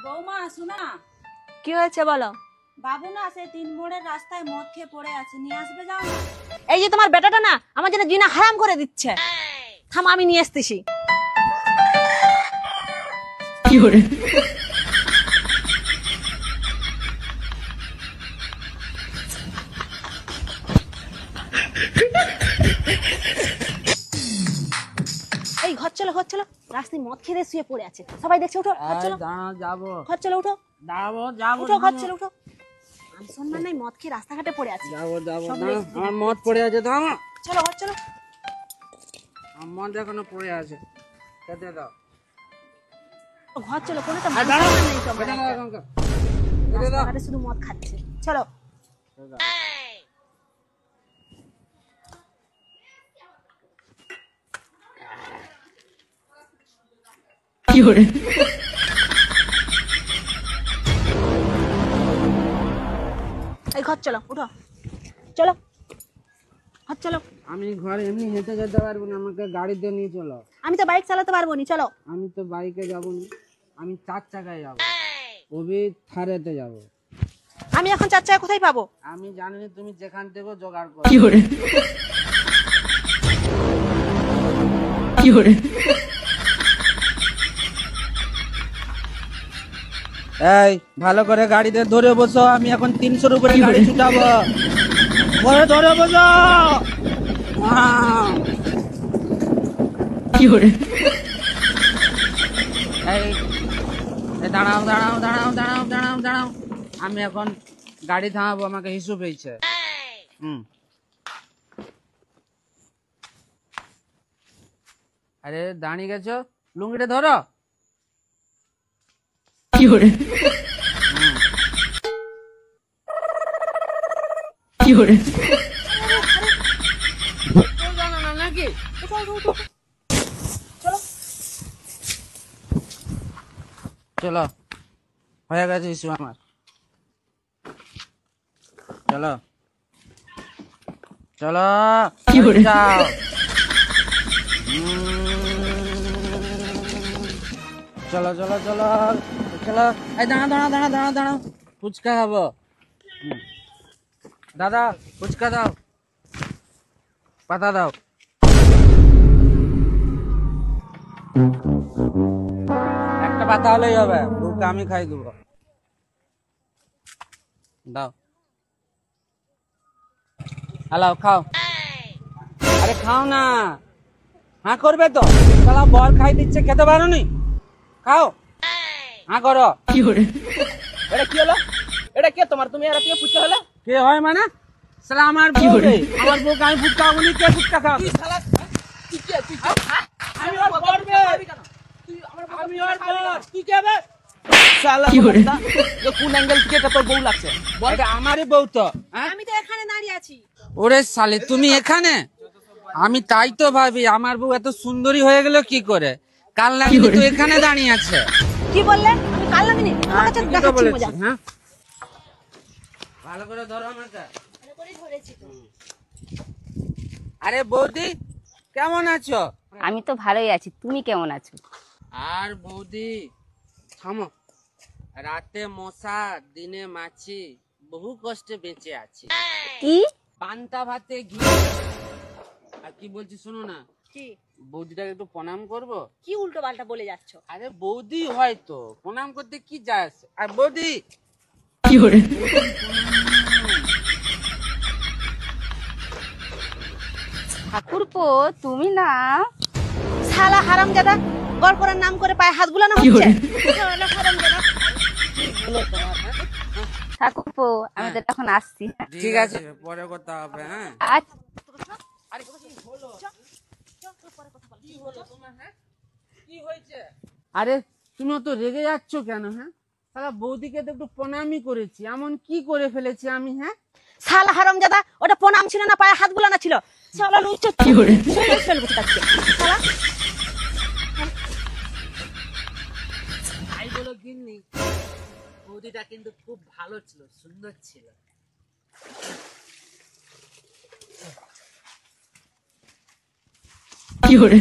বৌমা শোনা, কি হয়েছে বলো। বাবু না সেই 3 মোড়ের রাস্তায় মদ খেয়ে পড়ে আছে, নিয়ে আসবে যাও না। এই যে তোমার বেটাটা না আমার জন্য জিনা হারাম করে দিচ্ছে, থাম আমি নিয়ে আসতেছি। কি করে এই ঘর চলো ঘর চলো, রাস্তায় মদ খেয়ে শুয়ে পড়ে আছে, সবাই দেখছে। উঠো ঘর চলো, যাবো ঘর চলো, উঠো যাবো উঠো ঘর চলো, উঠো। মান সম্মান নাই, মদ খেয়ে রাস্তাঘাটে পড়ে আছে। যাবো সব দেখছে। আমার মদ পড়ে আছে তো চলো ঘর চলো। আমার মদ এখনো পড়ে আছে, খেতে দাও। ঘর চলো, কোনো তো আর দাঁড়াও, মান সম্মান নেই তোমার। খেতে দাও এখনকার। খেতে দাও। রাস্তাঘাটে শুধু মদ খাচ্ছে। চলো কি করে এই ঘর চলো, উঠো চলো ঘর চলো। আমি ঘরে এমনি হেঁটে যেতে পারবো না, আমাকে গাড়িতে নিয়ে চলো। আমি তো বাইক চালাতে পারবো না, চলো। আমি তো বাইকে যাবো না, আমি 4 চাকায় যাবো, ওবি থারেতে যাবো। আমি এখন 4 চাকা কোথায় পাবো? আমি জানি না, তুমি যেখান থেকে জোগাড় করো। কি করে কি করে এই ভালো করে গাড়িতে ধরে বসো, আমি এখন 300-র উপরে গাড়ি ছুটাবো। ঘরে ধরে বসো। কি করে এই দাঁড়াও দাঁড়াও দাঁড়াও দাঁড়াও দাঁড়াও দাঁড়াও, আমি এখন গাড়ি থামাবো, আমাকে হিসু পেয়েছে। আরে দাঁড়িয়ে গেছো, লুঙ্গিটা ধরো। কি করে কি করে জানো না নাকি? চলো, হয়ে গেছে ইস্যু আমার। চলো চলো কি করে যাও। চলো চলো চলো চলো। এই দাঁড়া দাঁড়া দাঁড়া দাঁড়া দাঁড়াও, ফুচকা খাবো। দাদা ফুচকা দাও, পাতা দাও। একটা পাতা হলেই হবে, ওকে আমি খাই দেবো। দাও, হ্যালো খাও। আরে খাও না, হ্যাঁ করবে তো, সালা বর খাই দিচ্ছে, খেতে পারো নি? খাও, হ্যাঁ করো। কি করে এটা কি হলো? এটা কে তোমার? তুমি আর আপনি ফুচকা হলো? কে হয় মানে? সালা আমার বউ রে, আমার বউকে আমি ফুচকা খাবো নি, কে ফুচকা খাও? তুই শালা তুই কে? তুই কে? আমি ওর বর বে। তুই আমার আমি ওর বর। তুই কে বে? শালা কি করে? যে কোন অ্যাঙ্গেল থেকে এটা তোর বউ লাগছে? বল। এটা আমারই বউ তো। হ্যাঁ? আমি তো এখানে দাঁড়িয়ে আছি। ওরে শালি তুমি এখানে? আমি তাই তো ভাবি আমার বউ এত সুন্দরী হয়ে গেল কি করে, কাল নাগিনি তো এখানে দাঁড়িয়ে আছে। কি বললে? আমি কাল নামিনি, আমার কাছে ঠিকই তো দেখাচ্ছি বলেছি, মজা। হ্যাঁ? ভালো করে ধরো আমাকে। আরে বৌদি কেমন আছো? আমি তো ভালোই আছি, তুমি কেমন আছো? আর বৌদি থামো, রাতে মশা দিনে মাছি, বহু কষ্টে বেঁচে আছি। কি? পান্তা ভাতে ঘি। আর কি বলছি শোনো না, কি বৌদিটাকে একটু প্রণাম করবো? কি উল্টো পাল্টা বলে যাচ্ছ? আরে বৌদি হয়তো প্রণাম করতে কি যায় আসে? আর বৌদি কি করে ঠাকুরপো তুমি না? শালা হারামজাদা, গড় করার নাম করে পায়ে হাত বুলানো হচ্ছে। শালা হারামজাদা। ঠাকুরপো আমি তো এখন আসছি। ঠিক আছে, পরে কথা হবে। হ্যাঁ আচ্ছা। আরে তুমি তো রেগে যাচ্ছ কেন? হ্যাঁ সারা বৌদিকে তো একটু প্রণামই করেছি, এমন কি করে ফেলেছি আমি? হ্যাঁ শালা হারামজাদা, ওটা প্রণাম ছিল না, পায়ে হাত বুলানো ছিল। শালা লুচ্চা কি করে শালা। তাই বলো গিন্নি, বৌদিটা কিন্তু খুব ভালো ছিল, সুন্দর ছিল। কি করে